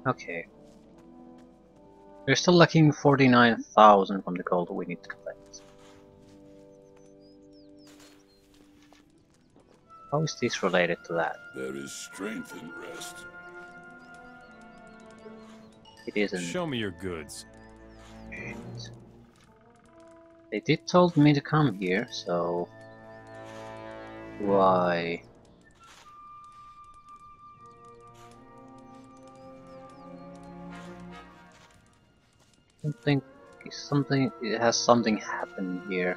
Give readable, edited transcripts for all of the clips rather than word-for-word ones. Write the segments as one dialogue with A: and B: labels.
A: Okay. We're still lacking 49,000 from the gold we need to collect. How is this related to that?
B: There is strength in rest.
A: It isn't.
C: Show me your goods.
A: Shit. They did told me to come here, so why? I don't think it has something happened here.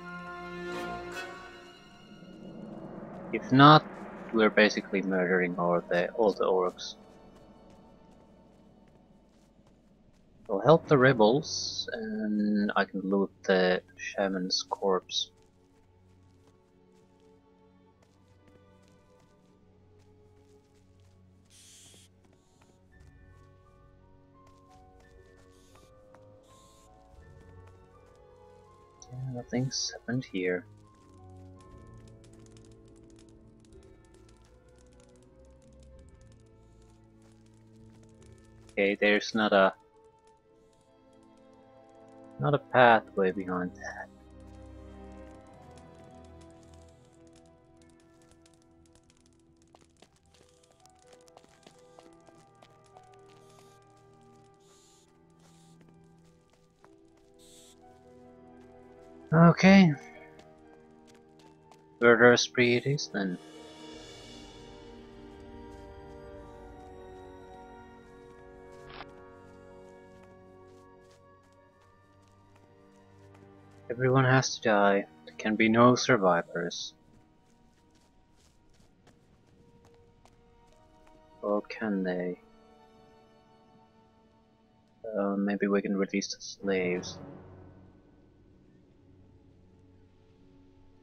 A: If not, we're basically murdering all the orcs. I'll help the rebels, and I can loot the shaman's corpse. Yeah, nothing's happened here. Okay, there's not a pathway behind that. Okay. Murder spree it is then. Everyone has to die. There can be no survivors. Or can they? Maybe we can release the slaves.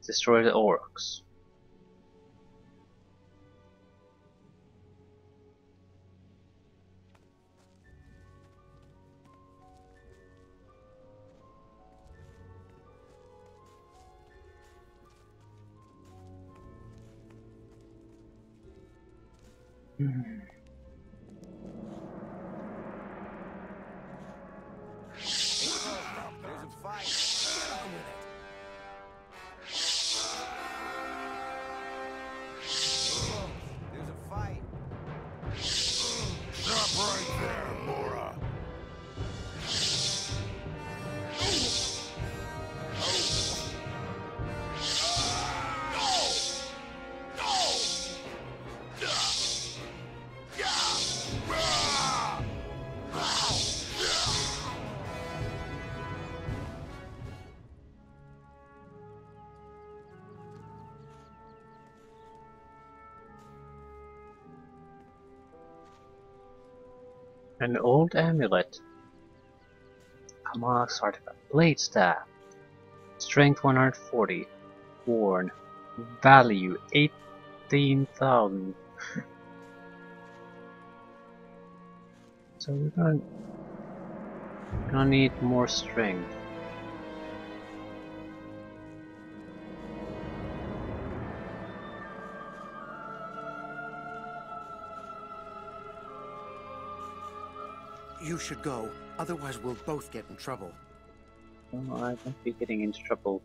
A: Destroy the orcs. An old amulet. Kamak's artifact. Blade staff. Strength 140. Worn. Value 18,000. So we're gonna need more strength.
D: You should go, otherwise we'll both get in trouble.
A: Oh, I won't be getting into trouble.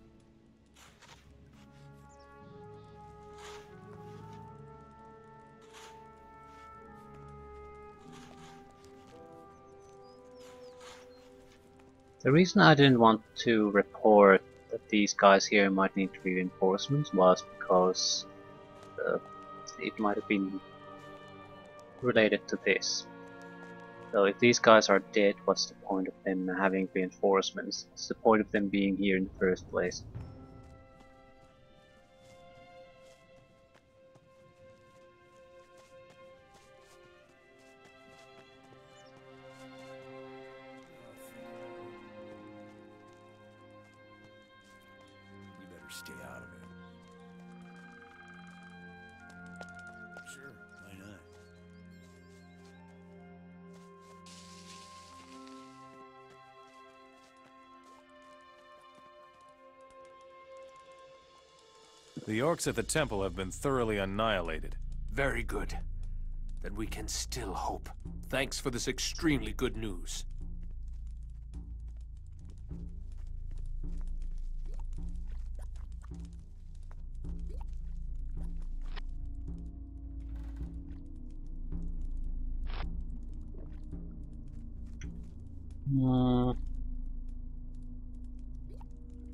A: The reason I didn't want to report that these guys here might need reinforcements was because it might have been related to this. So if these guys are dead, what's the point of them having reinforcements? What's the point of them being here in the first place?
B: We better stay out of it. Sure, why not?
C: The orcs at the temple have been thoroughly annihilated.
E: Very good. Then we can still hope Thanks for this extremely good news.
A: Hmm.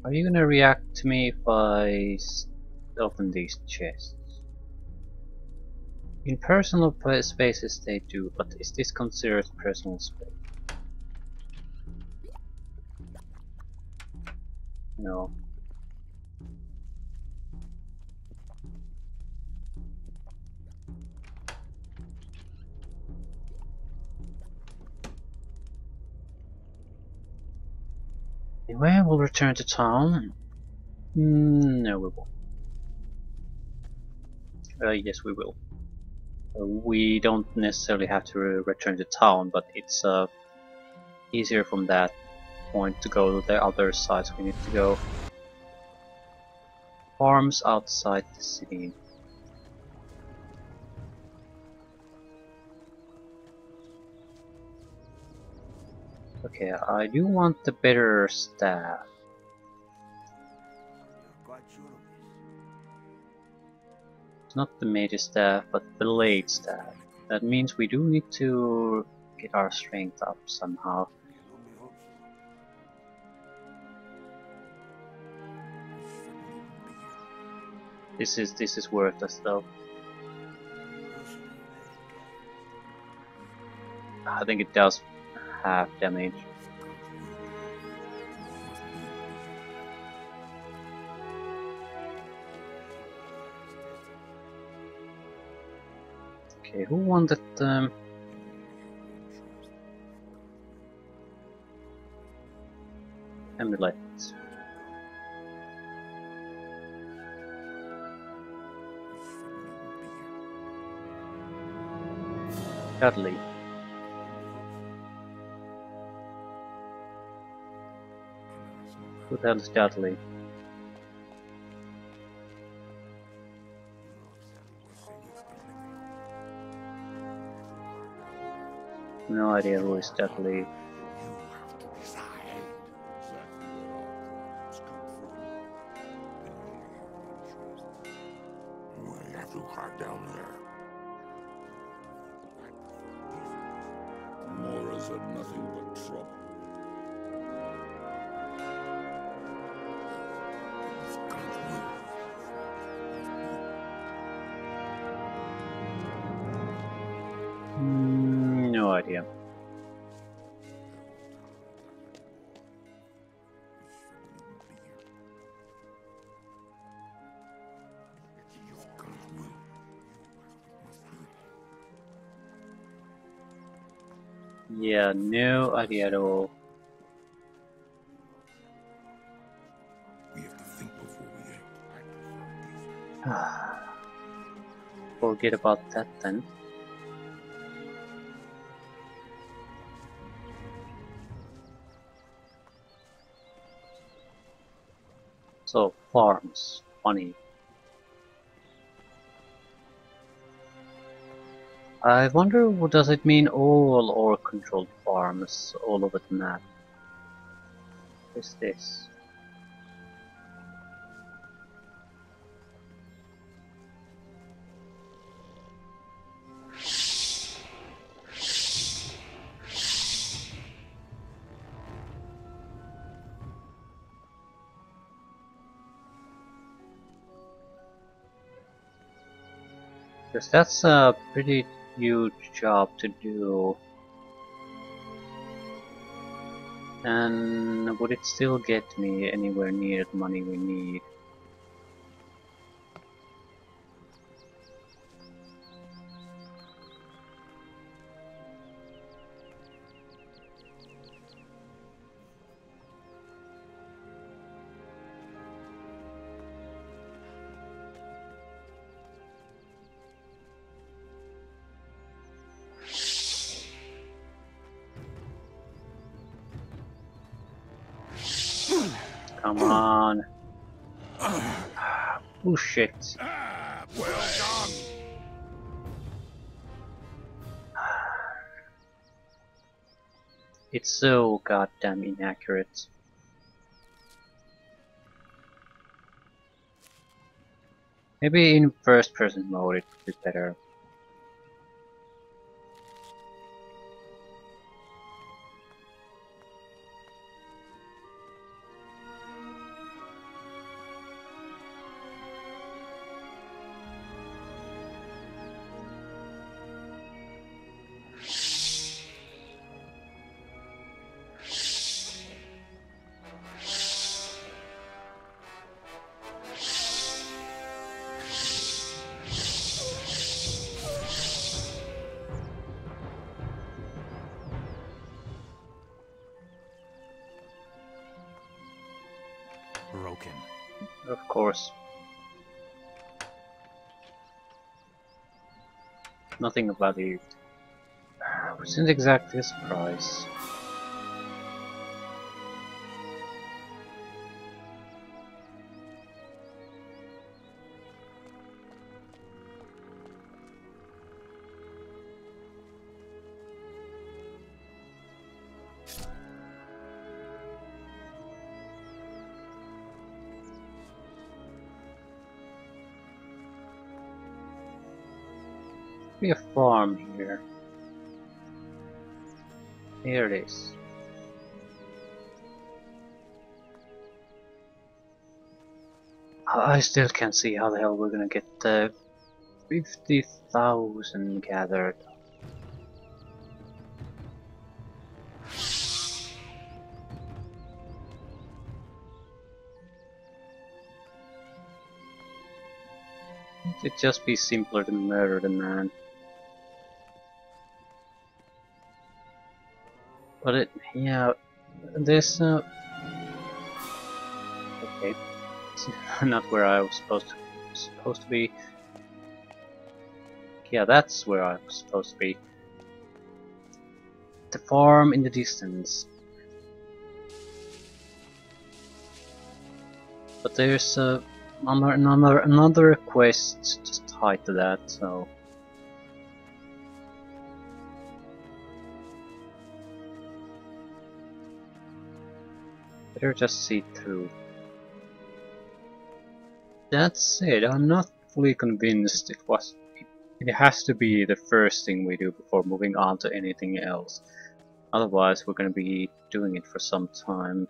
A: Are you gonna react to me if I open these chests? In personal spaces they do, but is this considered personal space? No. Anyway, we'll return to town. No, we won't. Yes, we will. We don't necessarily have to return to town, but it's easier from that point to go to the other sides we need to go. Farms outside the city. Okay, I do want the better staff. Not the major staff, but the blade staff. That means we do need to get our strength up somehow. This is worthless though. I think it does half damage. Okay, who wanted amulet? Dudley. Who the hell is Dudley? No idea who is Dudley.
B: We have to hide down there. Moras are nothing but trouble.
A: No idea. Yeah, no idea at all.
B: We have to think before we act.
A: Forget about that then. So, farms, money. I wonder, what does it mean all orc-controlled farms all over the map? What is this? Because that's a pretty huge job to do. And would it still get me anywhere near the money we need? Come on. Oh shit.
B: Well done.
A: It's so goddamn inaccurate. Maybe in first person mode it would be better.
C: Broken.
A: Of course. Nothing about it wasn't exactly a surprise. Be a farm here. Here it is. I still can't see how the hell we're gonna get the 50,000 gathered. It'd just be simpler to murder the man. But it, yeah, there's okay, it's not where I was supposed to be. Yeah, that's where I was supposed to be. The farm in the distance. But there's another quest just tied to that, so better just see through. That said, I'm not fully convinced it has to be the first thing we do before moving on to anything else. Otherwise we're gonna be doing it for some time.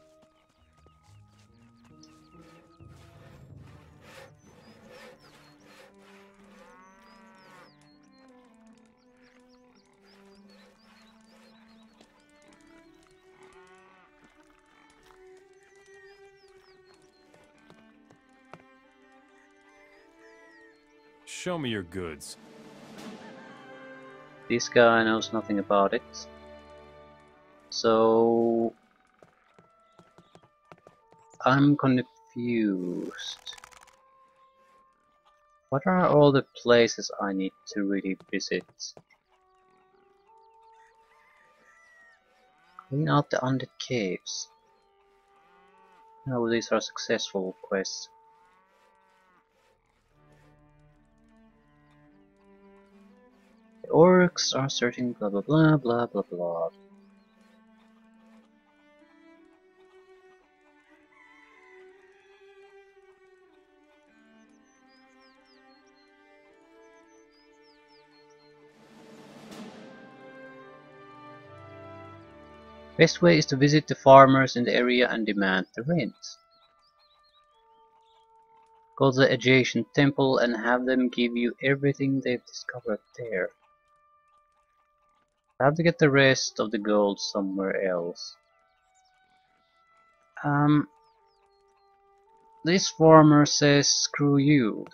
C: Show me your goods.
A: This guy knows nothing about it. So I'm confused. What are all the places I need to really visit? Clean out the undead caves. No, these are successful quests. The orcs are searching blah blah blah blah blah blah. Best way is to visit the farmers in the area and demand the rent. Go to the adjacent temple and have them give you everything they've discovered there. I have to get the rest of the gold somewhere else. This farmer says screw you.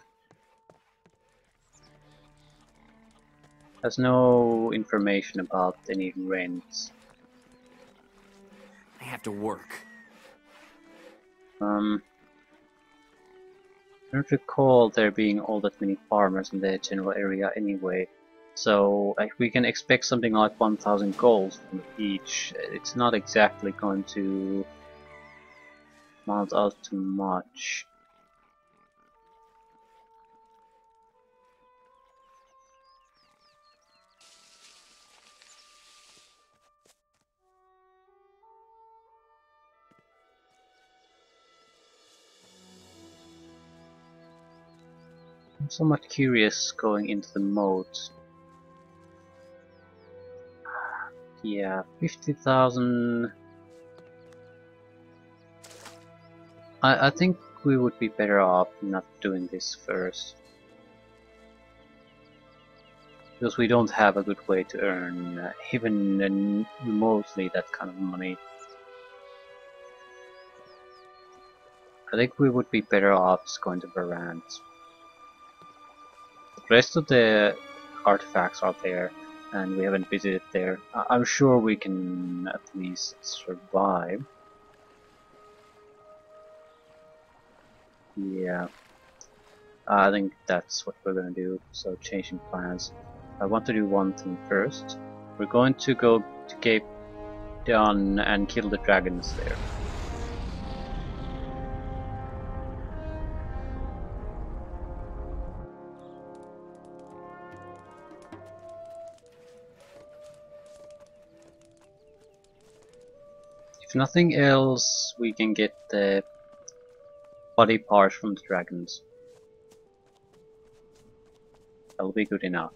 A: Has no information about any rents.
E: I have to work.
A: I don't recall there being all that many farmers in the general area anyway. So we can expect something like 1,000 gold from each. It's not exactly going to amount out to much. I'm somewhat curious going into the modes. Yeah, 50,000. I think we would be better off not doing this first. Because we don't have a good way to earn even remotely that kind of money. I think we would be better off just going to Varant. The rest of the artifacts are there, and we haven't visited there. I'm sure we can at least survive. Yeah, I think that's what we're gonna do. So changing plans. I want to do one thing first. We're going to go to Cape Dawn and kill the dragons there. If nothing else, we can get the body parts from the dragons. That'll be good enough.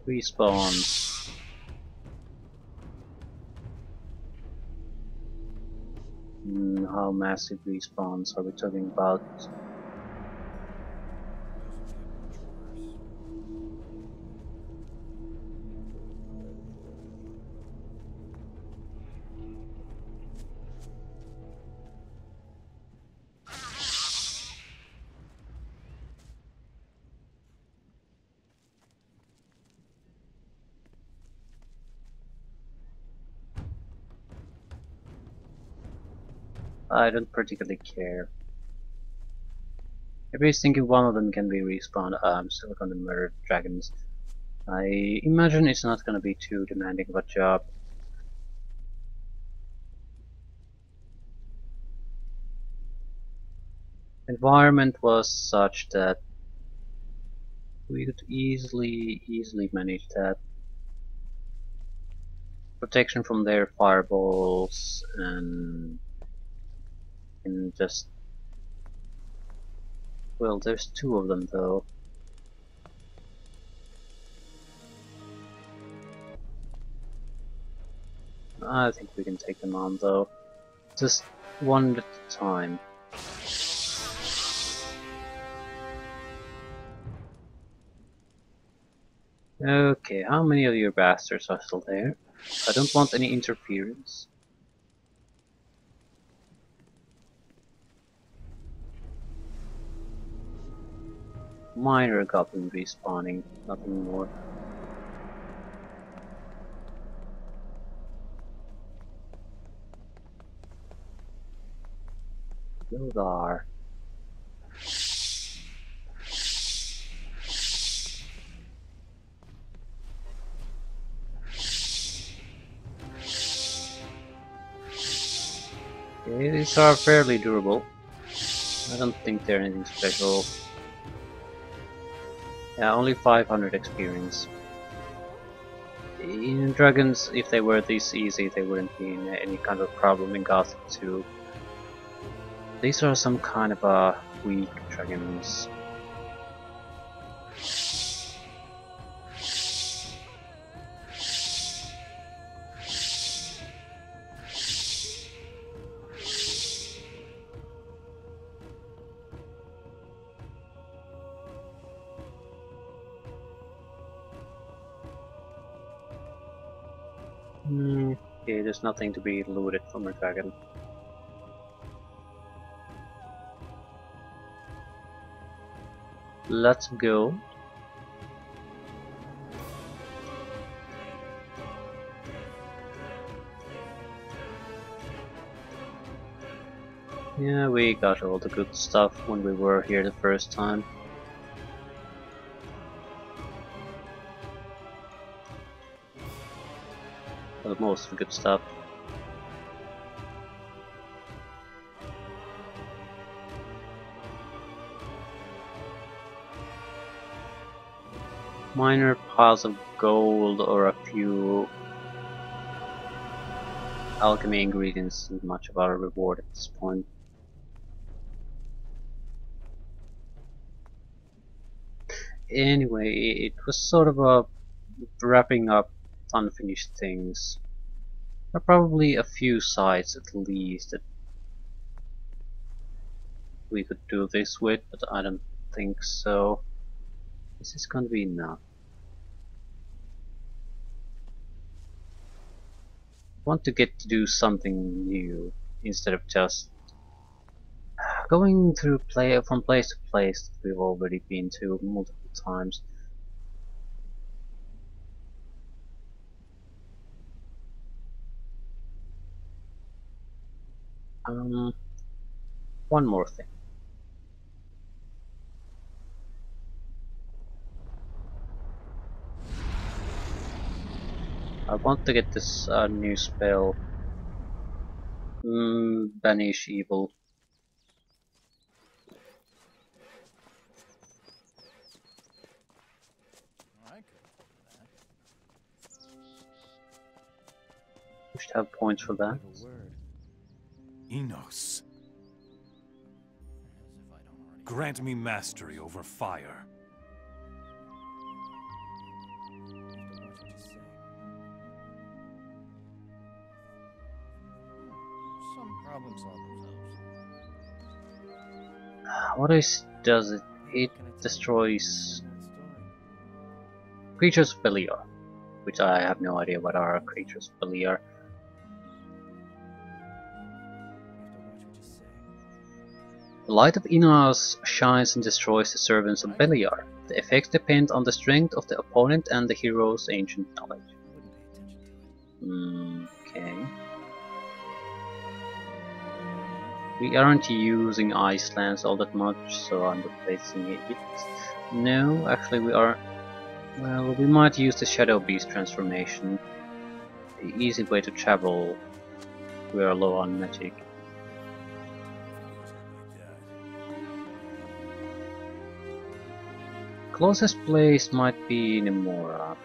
A: Respawn. How massive respawns are we talking about? I don't particularly care. Everybody's thinking one of them can be respawned. I'm still gonna murder dragons. I imagine it's not gonna be too demanding of a job. Environment was such that we could easily manage that. Protection from their fireballs and just, well, there's two of them though. I think we can take them on though. Just one at a time. Okay, how many of your bastards are still there? I don't want any interference. Minor goblin respawning, nothing more. Lothar. Okay, these are fairly durable. I don't think they're anything special. Yeah, only 500 experience. In dragons, if they were this easy, they wouldn't be in any kind of problem in Gothic 2. These are some kind of weak dragons. Okay, there's nothing to be looted from a dragon. Let's go. Yeah, we got all the good stuff when we were here the first time. Well, most of the good stuff. Minor piles of gold or a few alchemy ingredients isn't much of a reward at this point. Anyway, it was sort of a wrapping up unfinished things. There are probably a few sites at least that we could do this with, but I don't think so. This is gonna be enough. I want to get to do something new instead of just going through from place to place that we've already been to multiple times. One more thing. I want to get this new spell. Banish evil. We should have points for that.
C: Enos. Grant me mastery over fire.
F: Some problem solvers.
A: What does it? It destroys creatures of Beliar, which I have no idea what are creatures of Beliar. The light of Enos shines and destroys the servants of Beliar. The effects depend on the strength of the opponent and the hero's ancient knowledge. Okay. We aren't using ice lands all that much, so I'm replacing it. No, actually we are. Well, we might use the Shadow Beast transformation. The easy way to travel. We are low on magic. Closest place might be Nemora.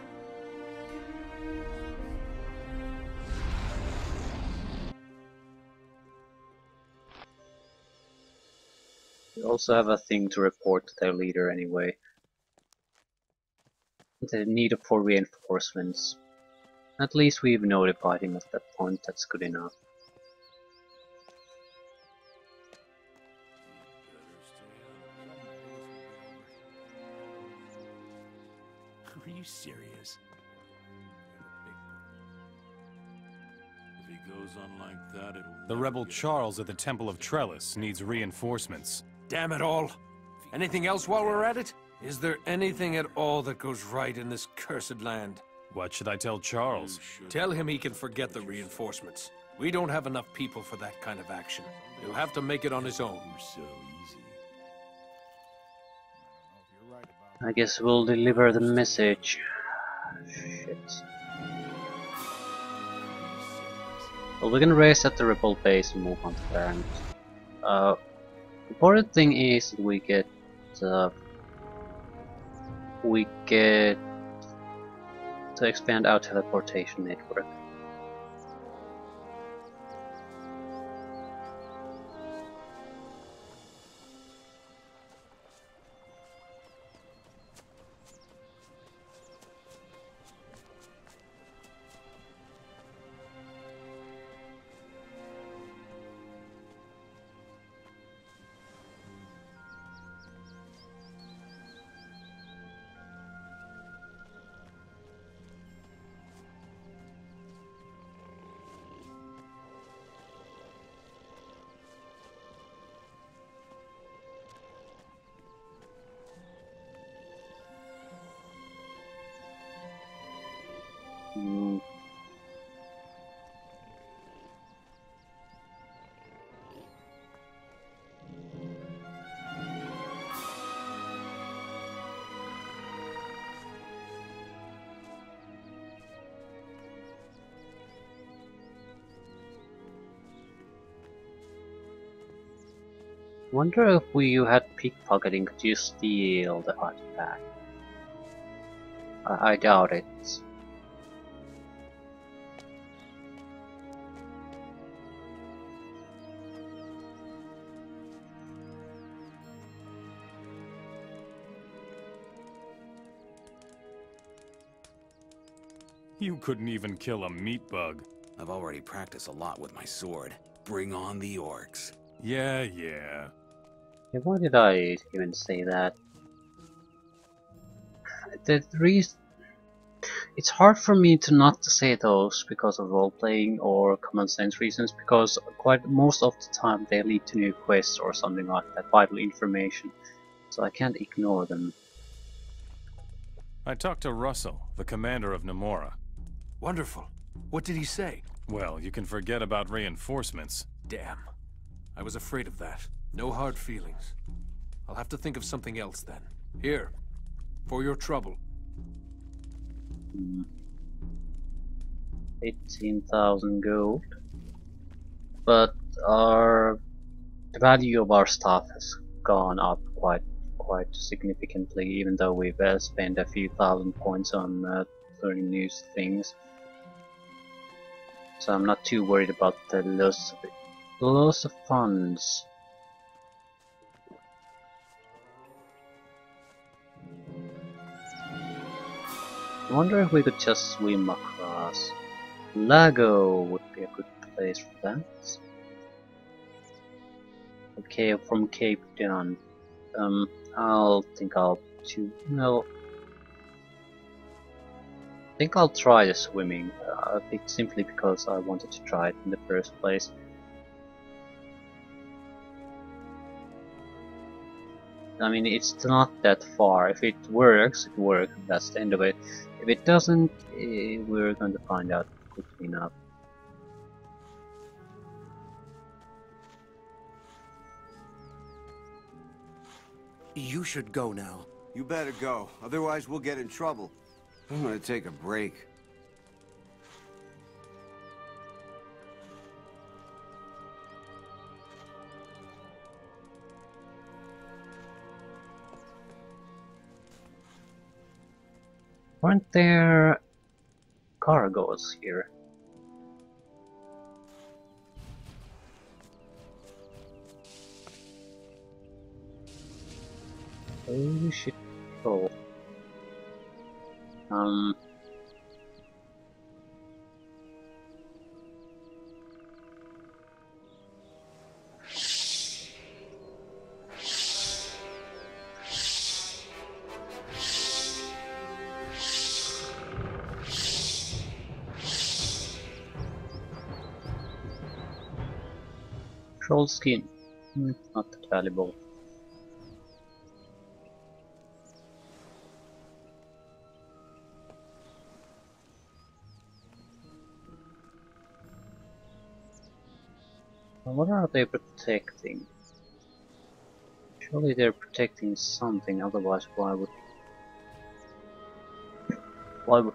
A: We also have a thing to report to their leader anyway. The need for reinforcements. At least we've notified him at that point, that's good enough.
E: Are you serious?
B: If he goes on like that, it'll...
C: The rebel Charles at the Temple of Trellis needs reinforcements.
E: Damn it all! Anything else while we're at it? Is there anything at all that goes right in this cursed land?
C: What should I tell Charles?
E: Tell him he can forget the reinforcements. We don't have enough people for that kind of action. He'll have to make it on his own.
B: So easy.
A: I guess we'll deliver the message. Shit. Well, we can race at the Ripple base and move on to Varant. Important thing is that we get to expand our teleportation network. Wonder if you had pickpocketing, could you steal the artifact? I doubt it.
C: You couldn't even kill a meat bug.
G: I've already practiced a lot with my sword. Bring on the orcs.
C: Yeah.
A: Yeah, why did I even say that? The reason it's hard for me to not to say those because of role-playing or common sense reasons, because quite most of the time they lead to new quests or something like that, vital information, so I can't ignore them.
C: I talked to Russell, the commander of Namora.
E: Wonderful. What did he say?
C: Well, you can forget about reinforcements.
E: Damn. I was afraid of that. No hard feelings. I'll have to think of something else then. Here. For your trouble.
A: 18,000 gold. But the value of our stuff has gone up quite significantly, even though we've spent a few thousand points on learning new things. So I'm not too worried about the loss of it. Loss of funds. I wonder if we could just swim across. Lago would be a good place for that. Okay, from Cape Town. I think I'll try the swimming. I think simply because I wanted to try it in the first place. I mean, it's not that far. If it works, it works. That's the end of it. If it doesn't, we're going to find out quickly enough.
D: You should go now.
H: You better go, otherwise we'll get in trouble. I'm gonna take a break.
A: Weren't there cargoes here? Oh shit. Oh. Troll skin. Not that valuable. What are they protecting? Surely they're protecting something, otherwise why would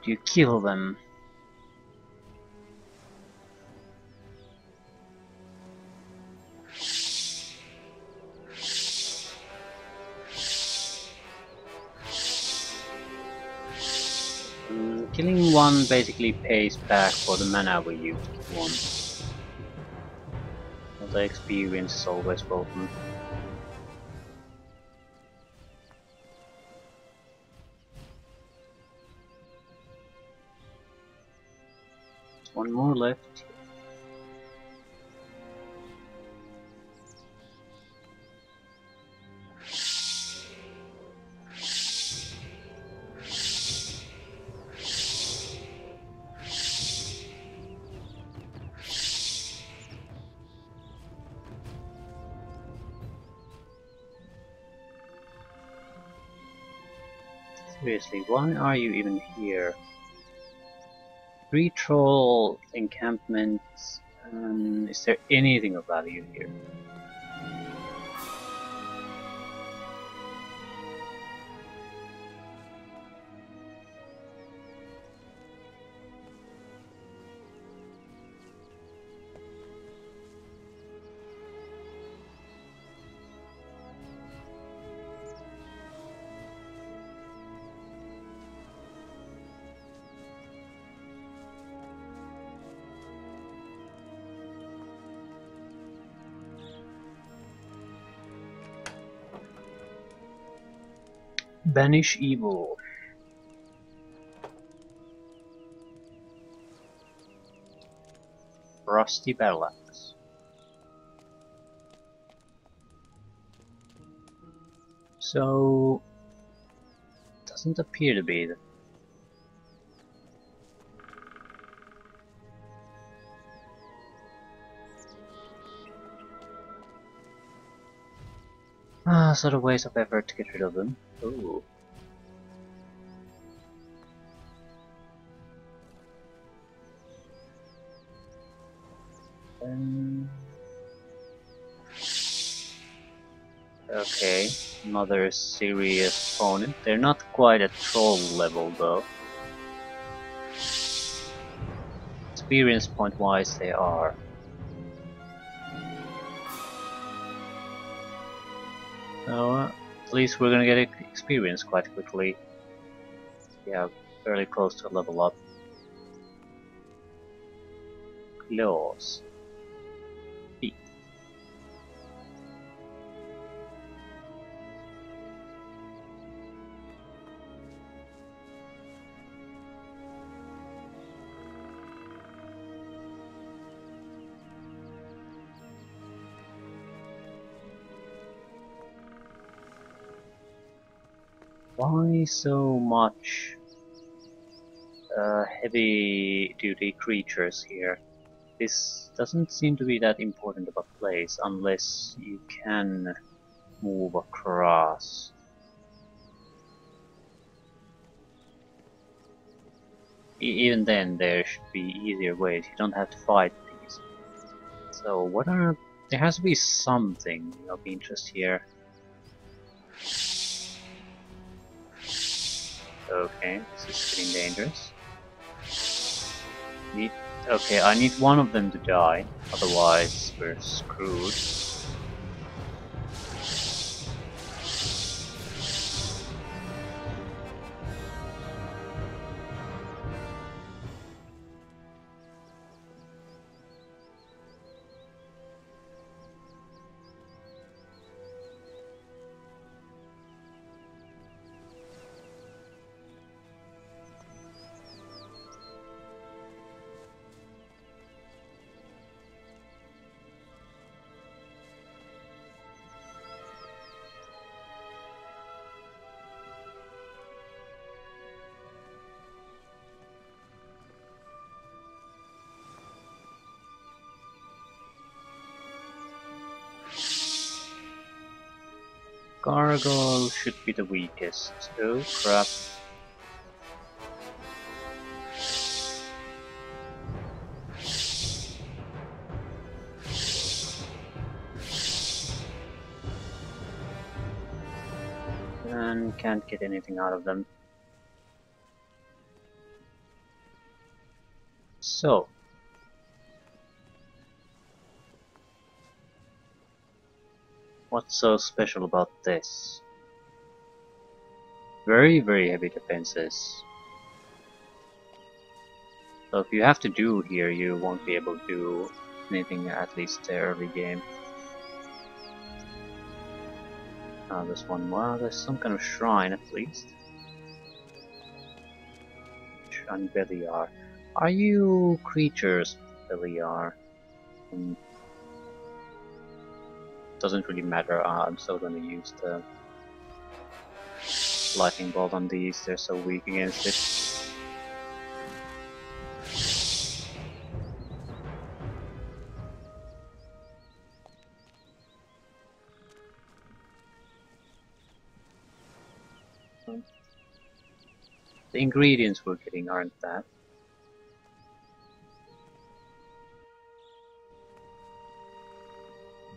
A: you kill them? Killing one basically pays back for the mana we used to kill one. The experience is always welcome. One more left. Seriously, why are you even here? 3 troll encampments. Is there anything of value here? Banish evil. Rusty battle axe. So doesn't appear to be. Sort of waste of effort to get rid of them. Ooh. Okay, another serious opponent. They're not quite at troll level though. Experience point wise they are. So at least we're gonna get experience quite quickly. Yeah, fairly close to a level up. Claws. Feet. Why so much heavy duty creatures here? This doesn't seem to be that important of a place unless you can move across. Even then there should be easier ways, you don't have to fight these. So what are... there has to be something of interest here. Okay, this is getting dangerous. Okay, I need one of them to die, otherwise we're screwed. Gargoyle should be the weakest. Oh crap. And can't get anything out of them. So. What's so special about this? Very, very heavy defenses. So if you have to do here, you won't be able to do anything at least the early game. This one, well, there's some kind of shrine at least. Shrine Beliar. Are you creatures, Beliar? Doesn't really matter. I'm still gonna use the lightning bolt on these. They're so weak against it. The ingredients we're getting aren't that.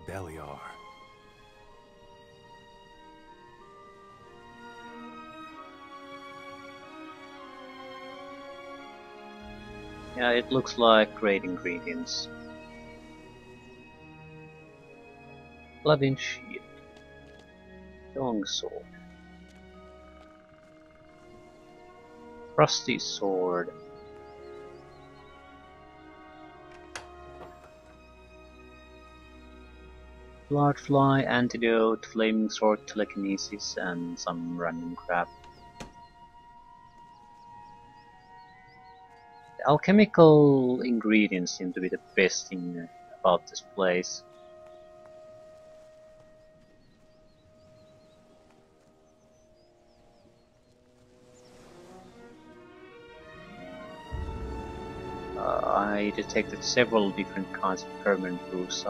E: Beliar.
A: Yeah, it looks like great ingredients. Bloodin shield. Long sword. Rusty sword. Bloodfly, antidote, flaming sword, telekinesis, and some random crap. Alchemical ingredients seem to be the best thing about this place. I detected several different kinds of permanent boost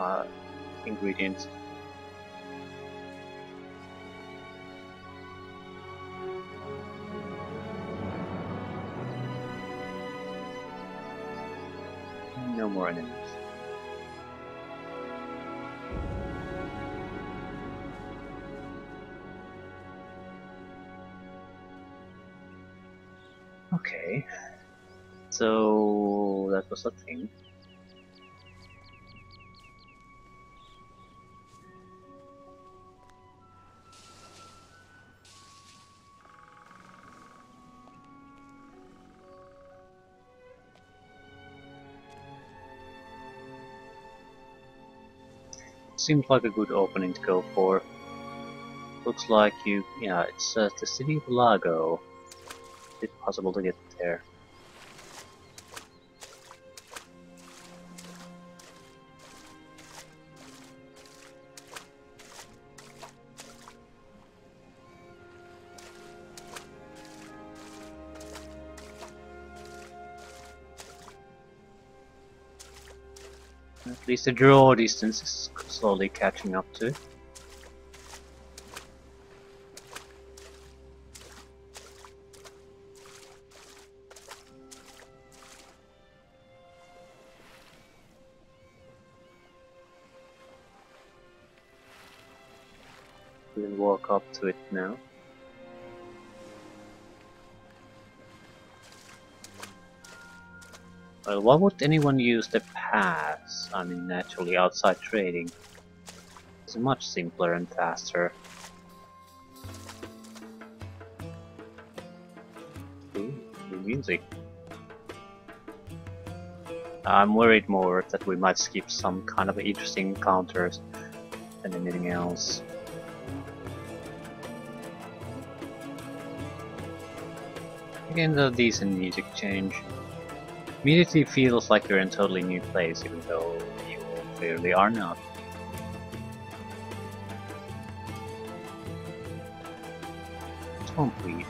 A: ingredients. No more enemies. Okay. So that was a thing. Seems like a good opening to go for. Looks like it's the city of Lago. Is it possible to get there? At least the draw distance is slowly catching up to it. We'll walk up to it now. Well, why would anyone use the pass? I mean, naturally, outside trading is much simpler and faster. Ooh, new music. I'm worried more that we might skip some kind of interesting encounters than anything else. Again, a decent music change. Immediately feels like you're in a totally new place, even though you clearly are not. Swampweed.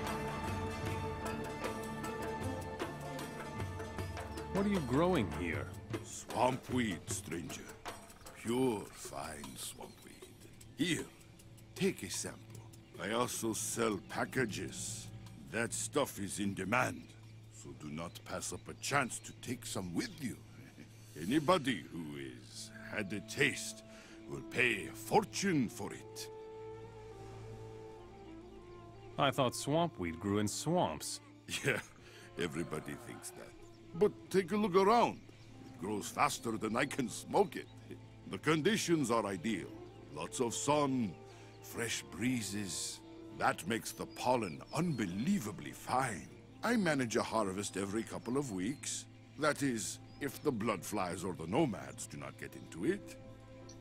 C: What are you growing here?
B: Swampweed, stranger. Pure, fine swampweed. Here, take a sample. I also sell packages. That stuff is in demand, so do not pass up a chance to take some with you. Anybody who has had a taste will pay a fortune for it.
C: I thought swampweed grew in swamps.
B: Yeah, everybody thinks that. But take a look around. It grows faster than I can smoke it. The conditions are ideal. Lots of sun, fresh breezes. That makes the pollen unbelievably fine. I manage a harvest every couple of weeks. That is, if the bloodflies or the nomads do not get into it.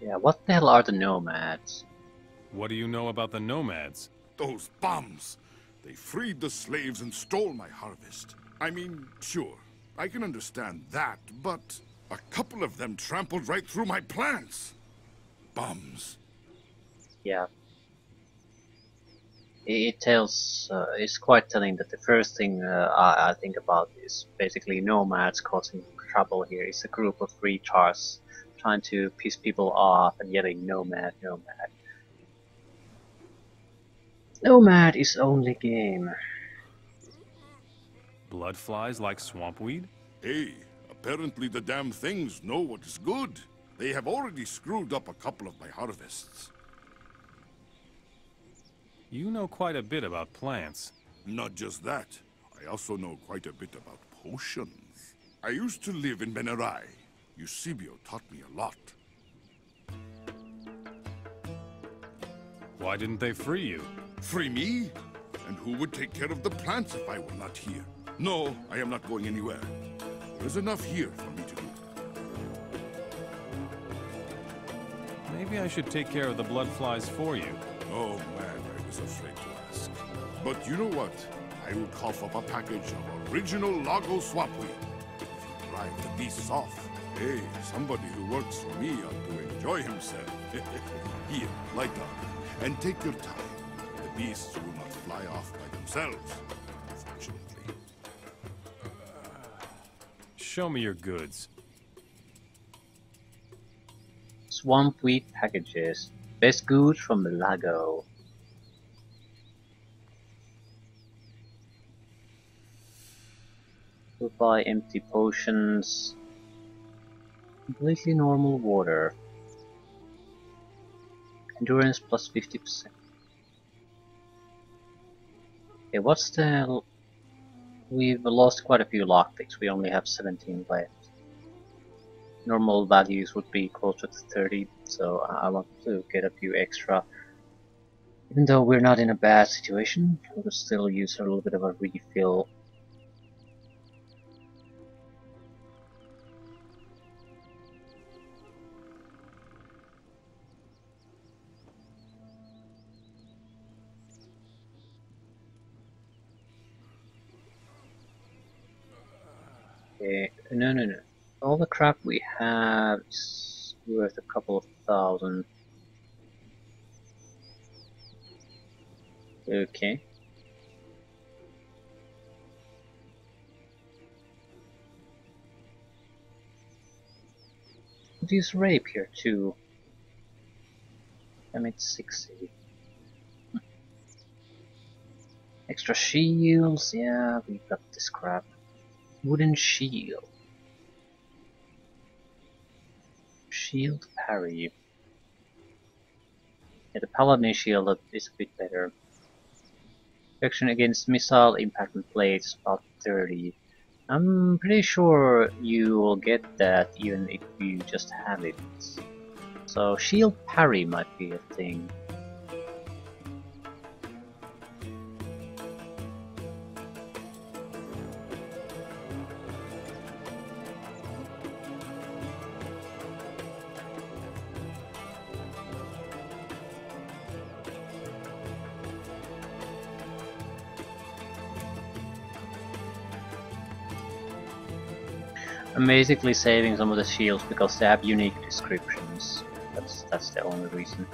A: Yeah, what the hell are the nomads?
C: What do you know about the nomads?
B: Those bums! They freed the slaves and stole my harvest. I mean, sure, I can understand that, but a couple of them trampled right through my plants. Bums.
A: Yeah. It's quite telling that the first thing I think about is basically nomads causing trouble here. It's a group of retards trying to piss people off and yelling nomad, nomad. Nomad is only game.
C: Bloodflies like swampweed?
B: Hey, apparently the damn things know what is good. They have already screwed up a couple of my harvests.
C: You know quite a bit about plants.
B: Not just that. I also know quite a bit about potions. I used to live in Benerai. Eusebio taught me a lot.
C: Why didn't they free you?
B: Free me? And who would take care of the plants if I were not here? No, I am not going anywhere. There's enough here for me to do.
C: Maybe I should take care of the bloodflies for you.
B: Oh man, I was afraid to ask. But you know what? I will cough up a package of original Lago swampweed. drive the beasts off. Hey, somebody who works for me ought to enjoy himself. Here, light on, and take your time. The beasts will not fly off by themselves, fortunately.
C: Show me your goods.
A: Swamp wheat packages. Best goods from the Lago. We'll buy empty potions. Completely normal water. Endurance plus 50%. Okay, what's the... We've lost quite a few lockpicks. We only have 17 left. Normal values would be closer to 30, so I want to get a few extra. Even though we're not in a bad situation, we'll still use a little bit of a refill. Okay, no. All the crap we have is worth a couple of thousand. Okay. Could use rapier too. I'm at 60. Extra shields, yeah, we got this crap. Wooden shield. Shield parry. Yeah, the paladin shield is a bit better. Protection against missile impact and blades about 30. I'm pretty sure you will get that even if you just have it. So shield parry might be a thing. I'm basically saving some of the shields because they have unique descriptions. That's the only reason.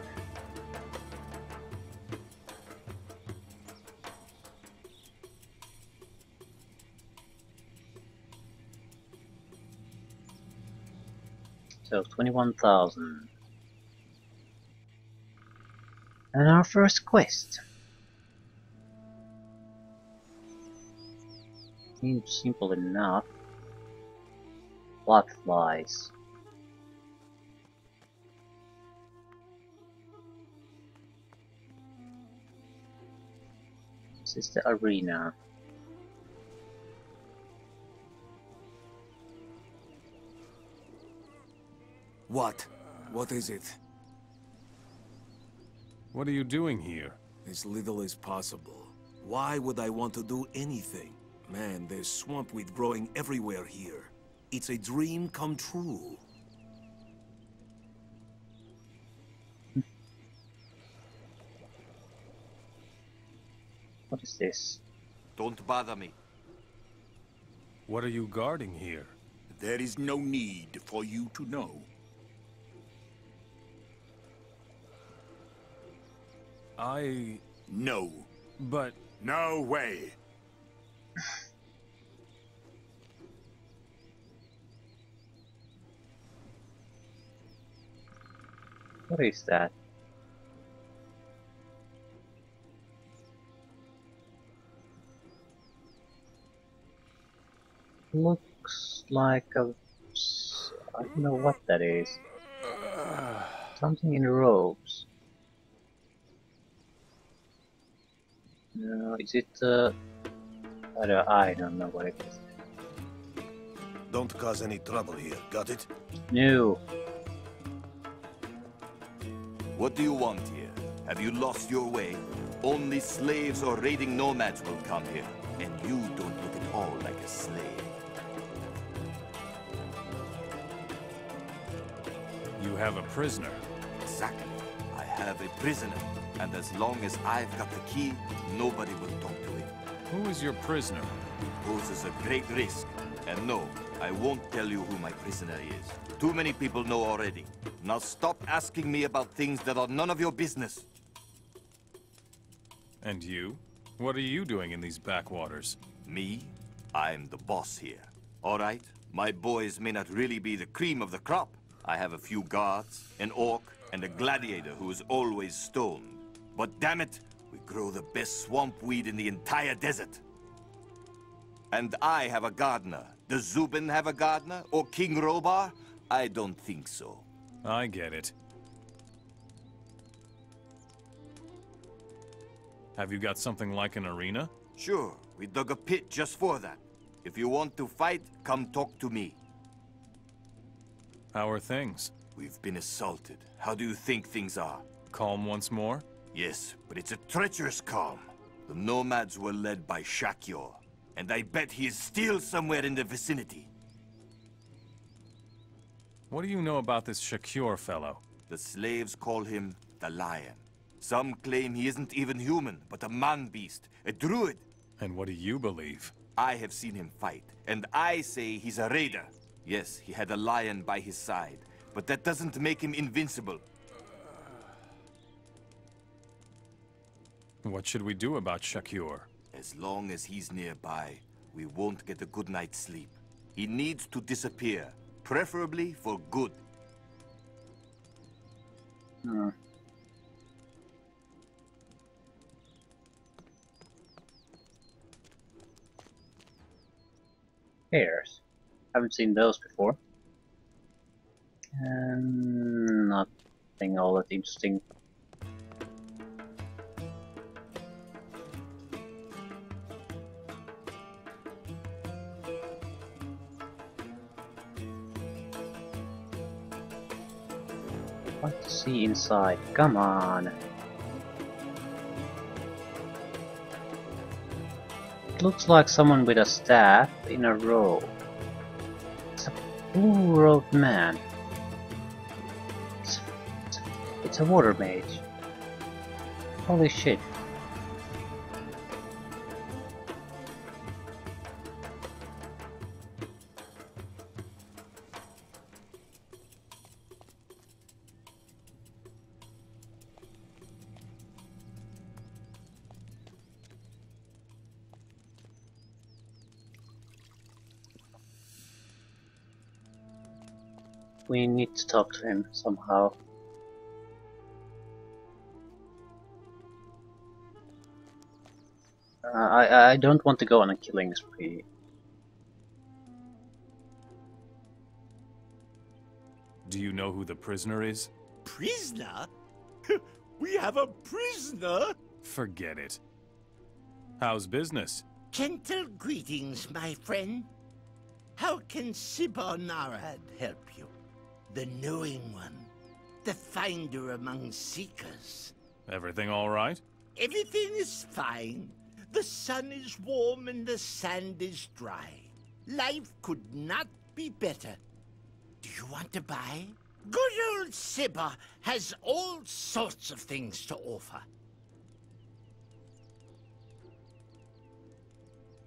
A: So 21,000. And our first quest. Seems simple enough. Blood flies. This is the arena.
D: What? What is it?
C: What are you doing here?
D: As little as possible. Why would I want to do anything? Man, there's swamp wheat growing everywhere here. It's a dream come true.
A: What is this?
I: Don't bother me.
C: What are you guarding here?
B: There is no need for you to know. No.
C: But...
B: No way.
A: What is that? Looks like a... I don't know what that is. Something in robes. No, is it I don't know what it is.
J: Don't cause any trouble here, got it?
A: No.
I: What do you want here? Have you lost your way? Only slaves or raiding nomads will come here. And you don't look at all like a slave.
C: You have a prisoner.
I: Exactly. I have a prisoner. And as long as I've got the key, nobody will talk to him.
C: Who is your prisoner?
I: It poses a great risk. And no, I won't tell you who my prisoner is. Too many people know already. Now stop asking me about things that are none of your business.
C: And you? What are you doing in these backwaters?
I: Me? I'm the boss here. All right? My boys may not really be the cream of the crop. I have a few guards, an orc, and a gladiator who is always stoned. But damn it, we grow the best swamp weed in the entire desert. And I have a gardener. Does Zubin have a gardener? Or King Robar? I don't think so.
C: I get it. Have you got something like an arena?
I: Sure, we dug a pit just for that. If you want to fight, come talk to me.
C: How are things?
I: We've been assaulted. How do you think things are?
C: Calm once more?
I: Yes, but it's a treacherous calm. The nomads were led by Shakyor, and I bet he is still somewhere in the vicinity.
C: What do you know about this Shakyor fellow?
I: The slaves call him the Lion. Some claim he isn't even human, but a man-beast, a druid.
C: And what do you believe?
I: I have seen him fight, and I say he's a raider. Yes, he had a lion by his side, but that doesn't make him invincible.
C: What should we do about Shakyor?
I: As long as he's nearby, we won't get a good night's sleep. He needs to disappear, preferably for good.
A: Hairs. Haven't seen those before. And nothing all that interesting. What to see inside? Come on! It looks like someone with a staff in a robe. It's a blue-robed man. It's a water mage. Holy shit. We need to talk to him somehow. I don't want to go on a killing spree.
C: Do you know who the prisoner is?
K: Prisoner? We have a prisoner?
C: Forget it. How's business?
K: Gentle greetings, my friend. How can Sibor Narad help you? The knowing one, the finder among seekers.
C: Everything all right?
K: Everything is fine. The sun is warm and the sand is dry. Life could not be better. Do you want to buy? Good old Sibor has all sorts of things to offer.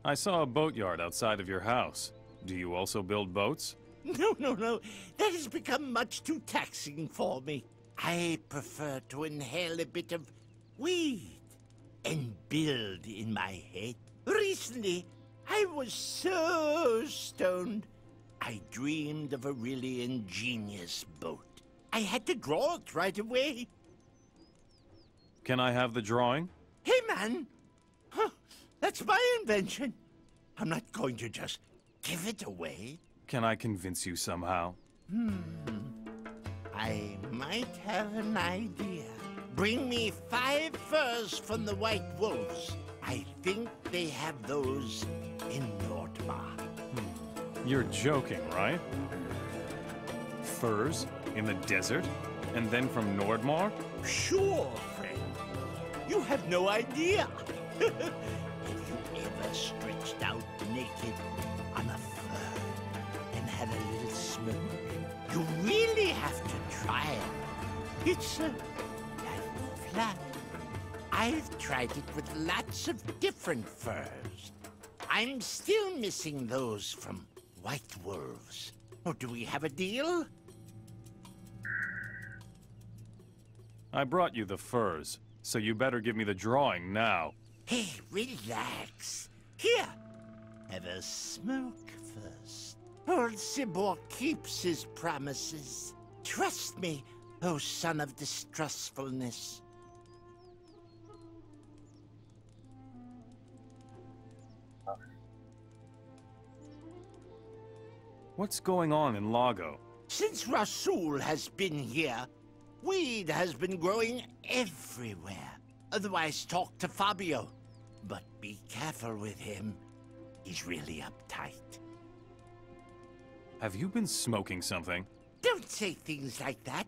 C: I saw a boatyard outside of your house. Do you also build boats?
K: No. That has become much too taxing for me. I prefer to inhale a bit of weed and build in my head. Recently, I was so stoned, I dreamed of a really ingenious boat. I had to draw it right away.
C: Can I have the drawing?
K: Hey, man! Huh, that's my invention. I'm not going to just give it away.
C: Can I convince you somehow?
K: I might have an idea. Bring me 5 furs from the White Wolves. I think they have those in Nordmar.
C: You're joking, right? Furs? In the desert? And then from Nordmar?
K: Sure, friend. You have no idea. Have you ever stretched out naked on a fur and had a little smoke? You really have to try it. It's that flat. I've tried it with lots of different furs. I'm still missing those from white wolves. Oh, do we have a deal?
C: I brought you the furs, so you better give me the drawing now.
K: Hey, relax. Here, have a smoke first. Old Sibor keeps his promises. Trust me, oh son of distrustfulness.
C: What's going on in Lago?
K: Since Rasul has been here, weed has been growing everywhere. Otherwise, talk to Fabio. But be careful with him. He's really uptight.
C: Have you been smoking something?
K: Don't say things like that.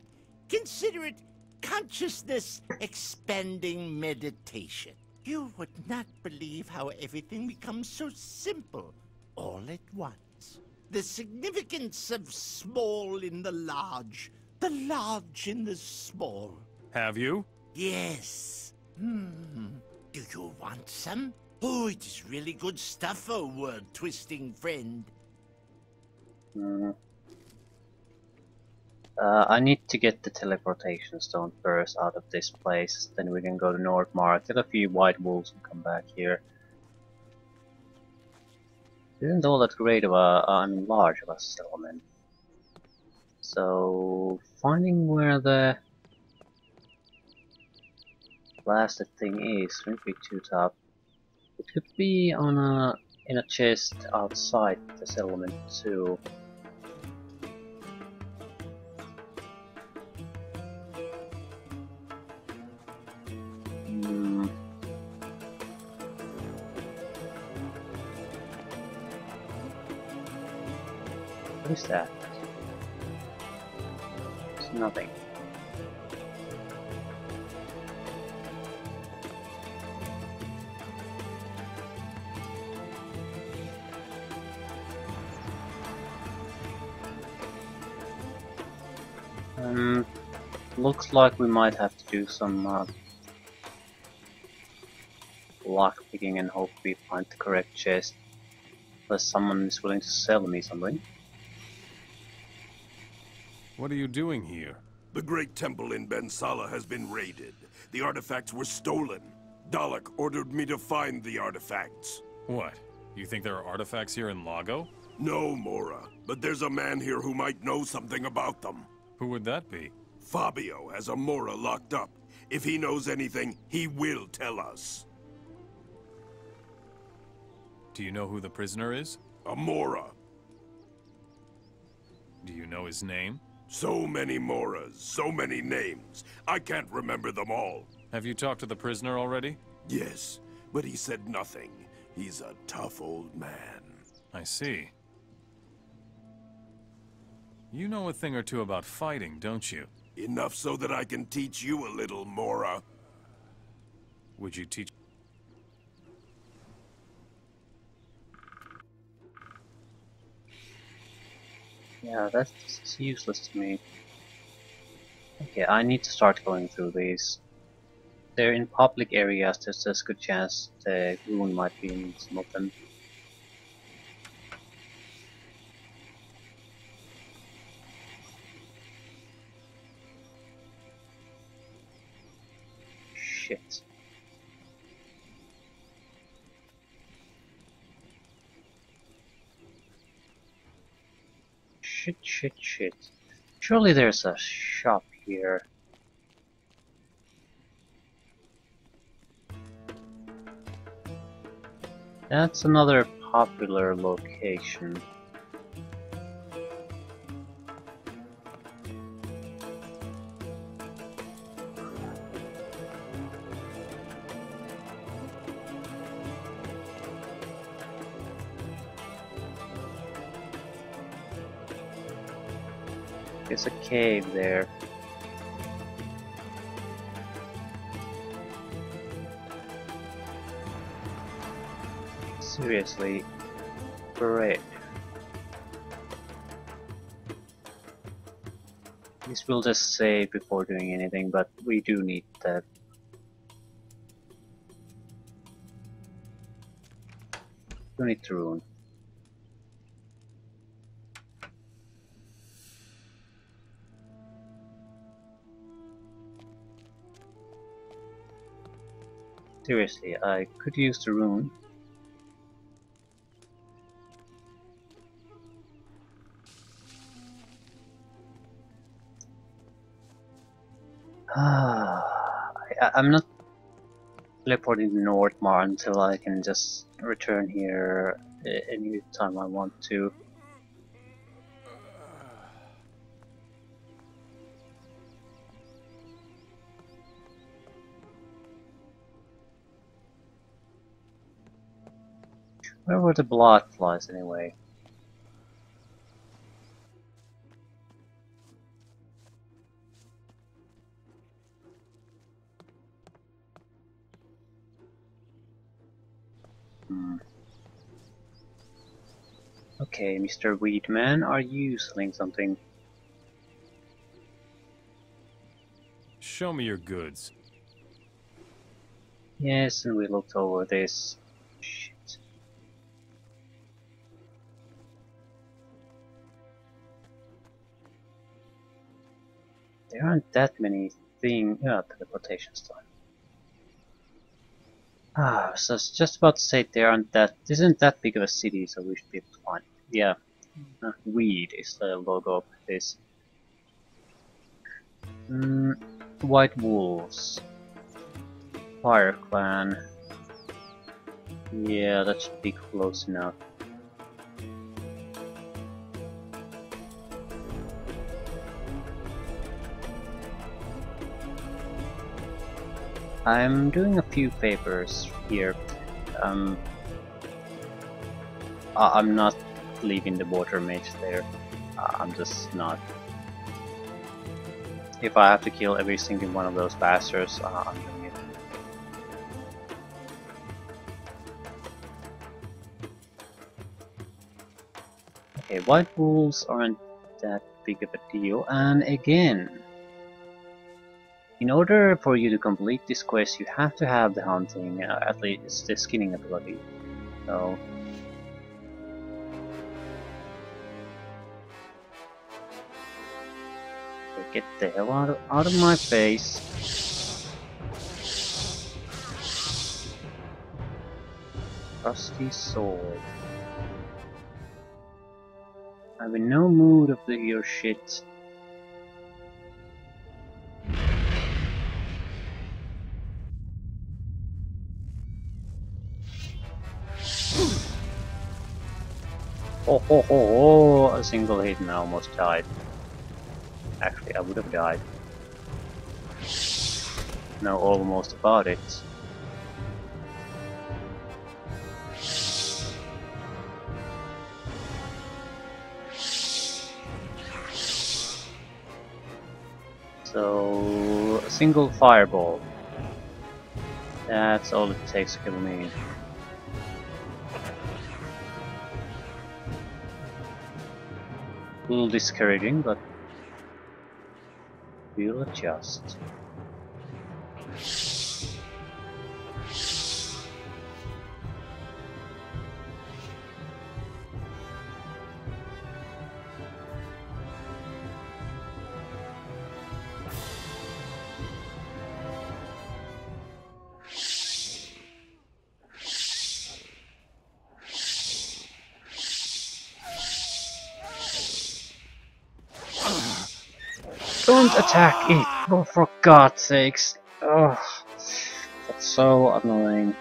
K: Consider it consciousness expanding meditation. You would not believe how everything becomes so simple all at once. The significance of small in the large in the small.
C: Have you?
K: Yes. Do you want some? Oh, it is really good stuff, oh word-twisting friend.
A: I need to get the teleportation stone first out of this place, then we can go to North Mark, get a few white wolves and come back here. Isn't all that great of large of a settlement. So, finding where the blasted thing is won't be too tough. It could be on in a chest outside the settlement too. What is that? It's nothing. Looks like we might have to do some lock picking and hope we find the correct chest. Unless someone is willing to sell me something.
C: What are you doing here?
J: The great temple in Ben Sala has been raided. The artifacts were stolen. Dalek ordered me to find the artifacts.
C: What? You think there are artifacts here in Lago?
J: No, Mora, but there's a man here who might know something about them.
C: Who would that be?
J: Fabio has a Mora locked up. If he knows anything, he will tell us.
C: Do you know who the prisoner is?
J: A Mora.
C: Do you know his name?
J: So many Moras, so many names. I can't remember them all.
C: Have you talked to the prisoner already?
J: Yes, but he said nothing. He's a tough old man.
C: I see. You know a thing or two about fighting, don't you?
J: Enough so that I can teach you a little, Mora.
C: Would you teach?
A: Yeah, that's useless to me. Okay, I need to start going through these. They're in public areas, there's a good chance the rune might be in some of them. Shit. Shit. Surely there's a shop here. That's another popular location. There's a cave there. Seriously, bread. This will just save before doing anything, but we do need that. We need the rune. Seriously, I could use the rune. I'm not teleporting north more until I can just return here any time I want to. Where were the blood flies anyway? Okay, Mr. Weedman, are you selling something?
C: Show me your goods.
A: Yes, and we looked over this. Shit. There aren't that many things. Teleportation stone. So I was just about to say there aren't that. This isn't that big of a city, so we should be able to find it. Yeah, weed is the logo of this. White wolves. Fire clan. Yeah, that should be close enough. I'm doing a few favors here. I'm not leaving the water mage there. I'm just not. If I have to kill every single one of those bastards, I'm doing it. Okay, white wolves aren't that big of a deal, and again, in order for you to complete this quest, you have to have the hunting, at least the skinning ability. So, get the hell out of my face. Rusty sword. I'm in no mood of your shit. Oh, a single hit and I almost died. Actually, I would have died. Know almost about it. So, a single fireball. That's all it takes to kill me. A little discouraging, but we'll adjust. Don't attack it! Oh, for God's sakes! Oh, that's so annoying.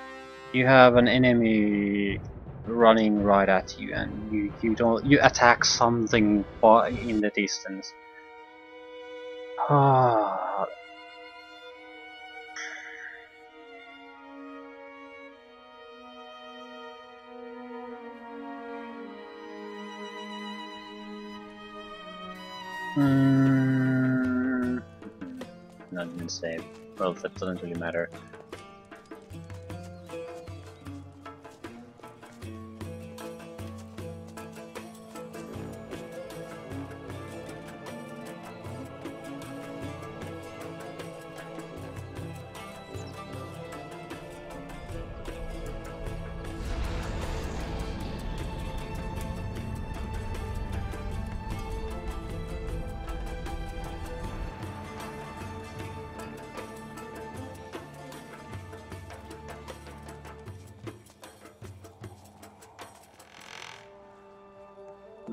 A: You have an enemy running right at you, and you attack something far in the distance. Ah. Not even save. Well, that doesn't really matter.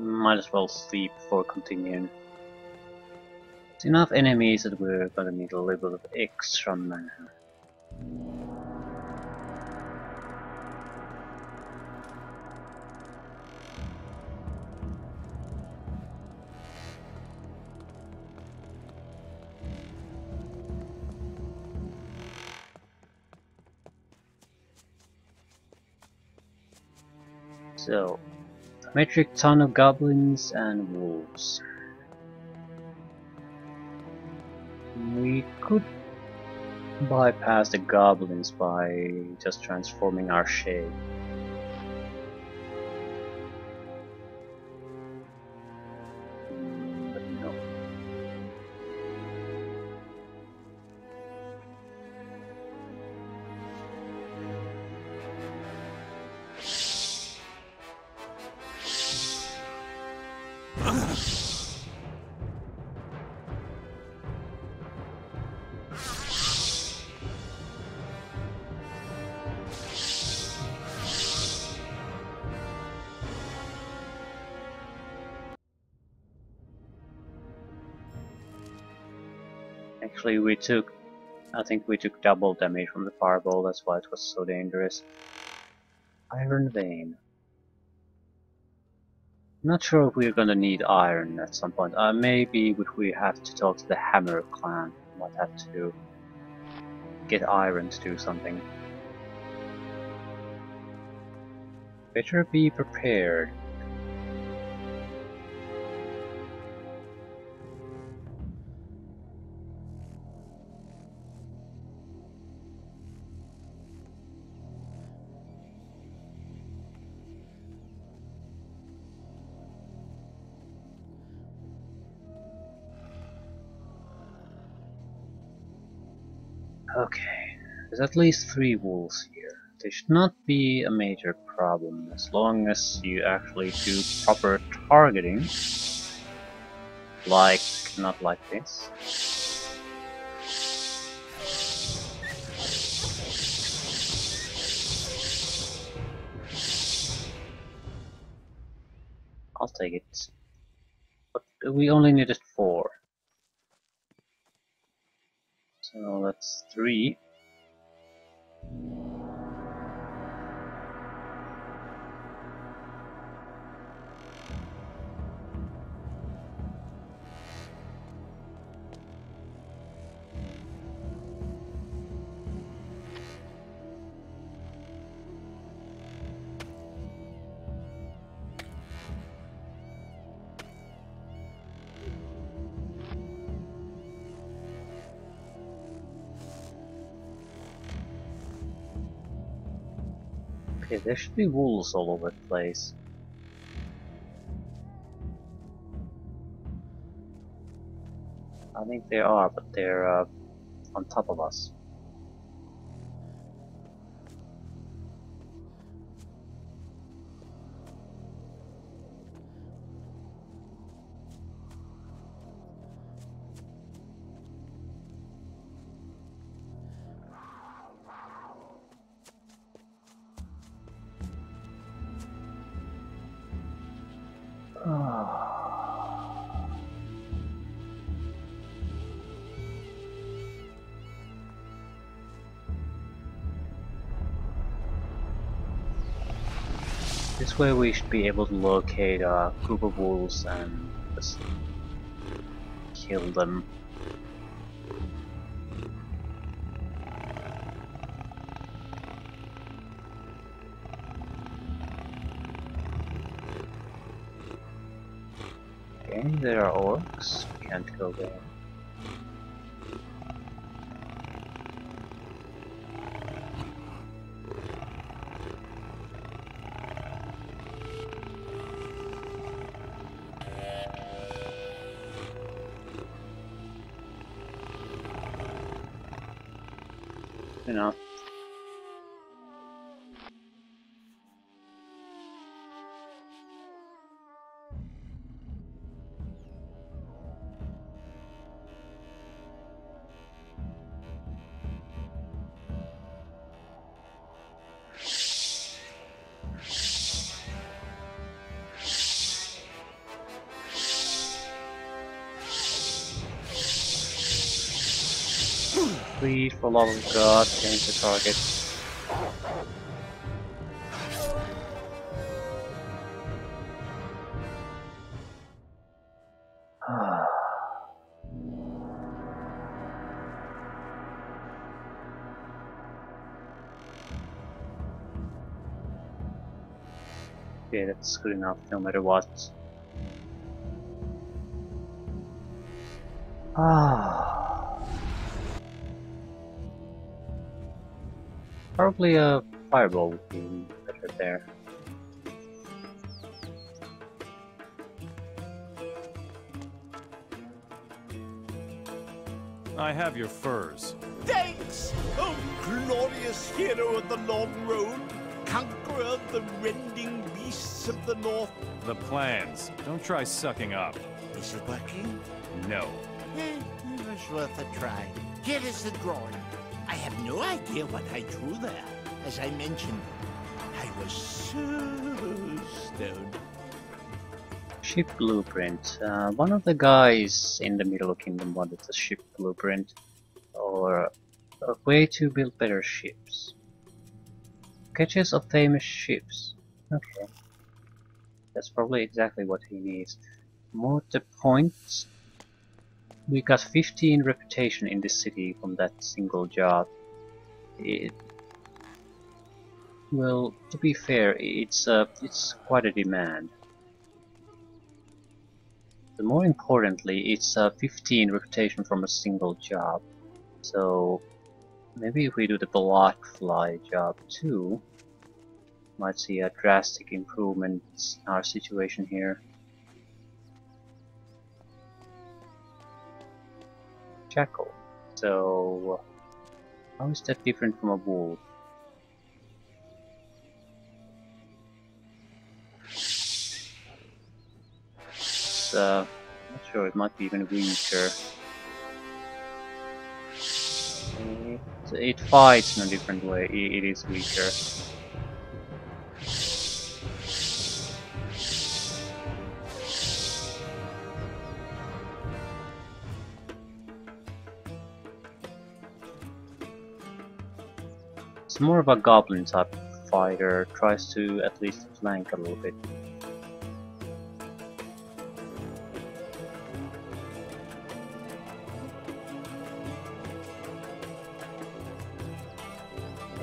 A: Might as well sleep before continuing. It's enough enemies that we're gonna need a little bit of extra mana. So, a metric ton of goblins and wolves. We could bypass the goblins by just transforming our shape. But no. Actually, I think we took double damage from the fireball, that's why it was so dangerous. Iron Vein. Not sure if we're gonna need iron at some point. Maybe if we have to talk to the Hammer clan, we might have to get iron to do something. Better be prepared. Okay, there's at least 3 wolves here. They should not be a major problem as long as you actually do proper targeting. Like, not like this. I'll take it. But we only needed 4. So that's 3. Okay, there should be wolves all over the place. I think there are, but they're on top of us. This way we should be able to locate a group of wolves and just kill them. Okay, there are orcs. Can't go there. You know. Please, for love of God, change the target. Okay, that's good enough, no matter what. Probably a fireball would be better there.
C: I have your furs.
K: Thanks, oh glorious hero of the long road, conqueror of the rending beasts of the north.
C: The plans. Don't try sucking up.
K: Is it working?
C: No.
K: It was worth a try. Here is the drawing. I have no idea what I drew there. As I mentioned, I was so stoned.
A: Ship blueprint. One of the guys in the Middle Kingdom wanted a ship blueprint, or a way to build better ships. Sketches of famous ships. Okay. That's probably exactly what he needs. More to the point, we got 15 reputation in this city from that single job. Well, to be fair, it's quite a demand. But more importantly, it's 15 reputation from a single job. So maybe if we do the Bloodfly job too, might see a drastic improvement in our situation here. Jackal. So how is that different from a wolf? Not sure, it might be even weaker. It fights in a different way, it is weaker. It's more of a goblin type fighter, tries to at least flank a little bit.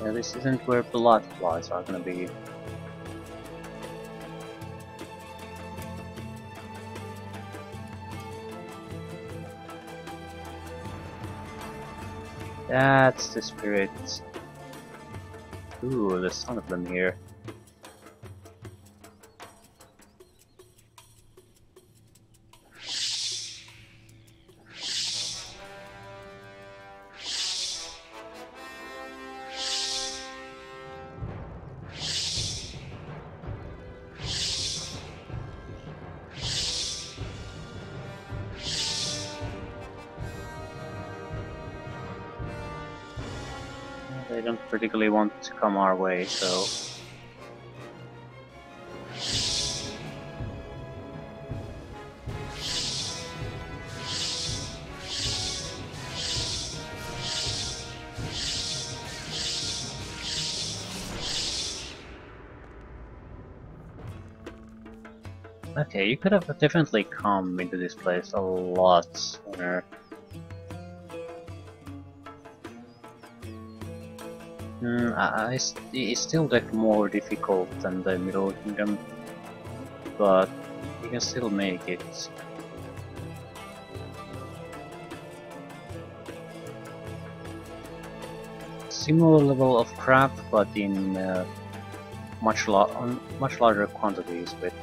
A: Yeah, this isn't where Bloodflies are gonna be. That's the spirit. Ooh, there's ton of them here. They don't particularly want to come our way, so... Okay, you could have definitely come into this place a lot sooner. It's still like more difficult than the Middle Kingdom, but you can still make it. Similar level of crap, but in much larger quantities. But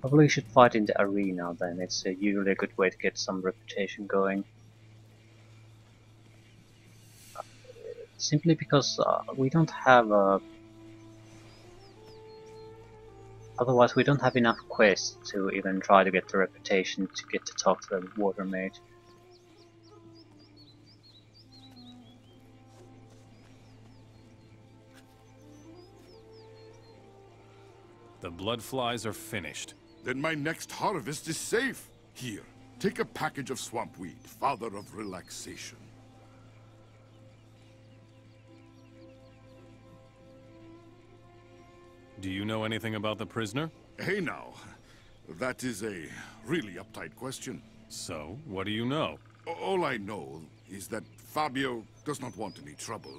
A: probably should fight in the arena then, it's usually a good way to get some reputation going. Simply because we don't have otherwise we don't have enough quests to even try to get the reputation to get to talk to the water mage.
C: The blood flies are finished.
B: Then my next harvest is safe. Here, take a package of swampweed, father of relaxation.
C: Do you know anything about the prisoner?
B: Hey now, that is a really uptight question.
C: So, what do you know?
B: All I know is that Fabio does not want any trouble.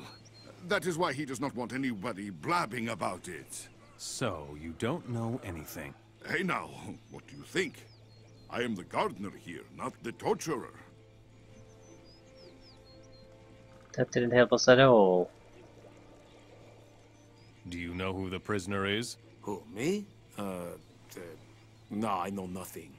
B: That is why he does not want anybody blabbing about it.
C: So, you don't know anything.
B: Hey now, what do you think? I am the gardener here, not the torturer.
A: That didn't help us at all.
C: Do you know who the prisoner is?
D: Who, me? No, I know nothing.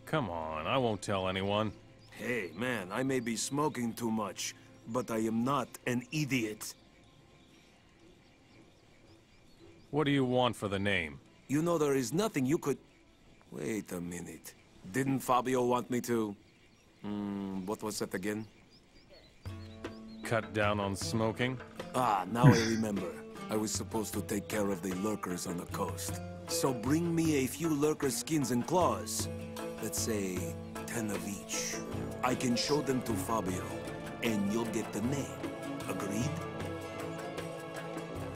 C: Come on, I won't tell anyone.
D: Hey, man, I may be smoking too much, but I am not an idiot.
C: What do you want for the name?
D: You know there is nothing you could... Wait a minute. Didn't Fabio want me to... what was that again?
C: Cut down on smoking?
D: Ah, now I remember. I was supposed to take care of the lurkers on the coast. So bring me a few lurker skins and claws. Let's say 10 of each. I can show them to Fabio, and you'll get the name. Agreed?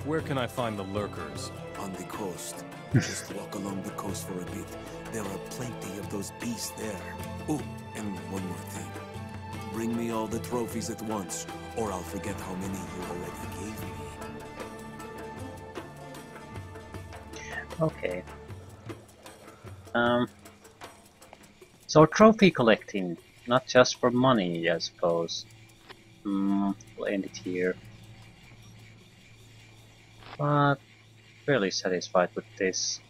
C: Where can I find the lurkers?
D: On the coast. Just walk along the coast for a bit. There are plenty of those beasts there. Oh, and one more thing. Bring me all the trophies at once, or I'll forget how many you already gave me.
A: Okay. So trophy collecting, not just for money, I suppose. We'll end it here. But fairly satisfied with this.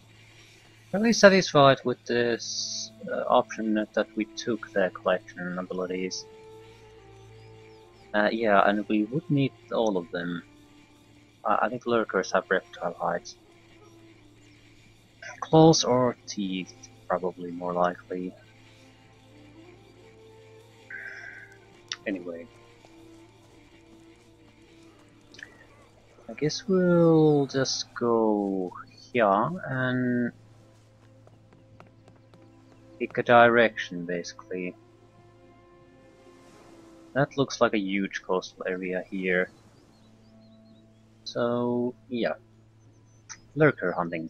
A: Fairly satisfied with this option that we took the collection abilities. Yeah, and we would need all of them. I think lurkers have reptile hides. Claws or teeth, probably more likely. Anyway. I guess we'll just go here and pick a direction, basically. That looks like a huge coastal area here. So, yeah. Lurker hunting.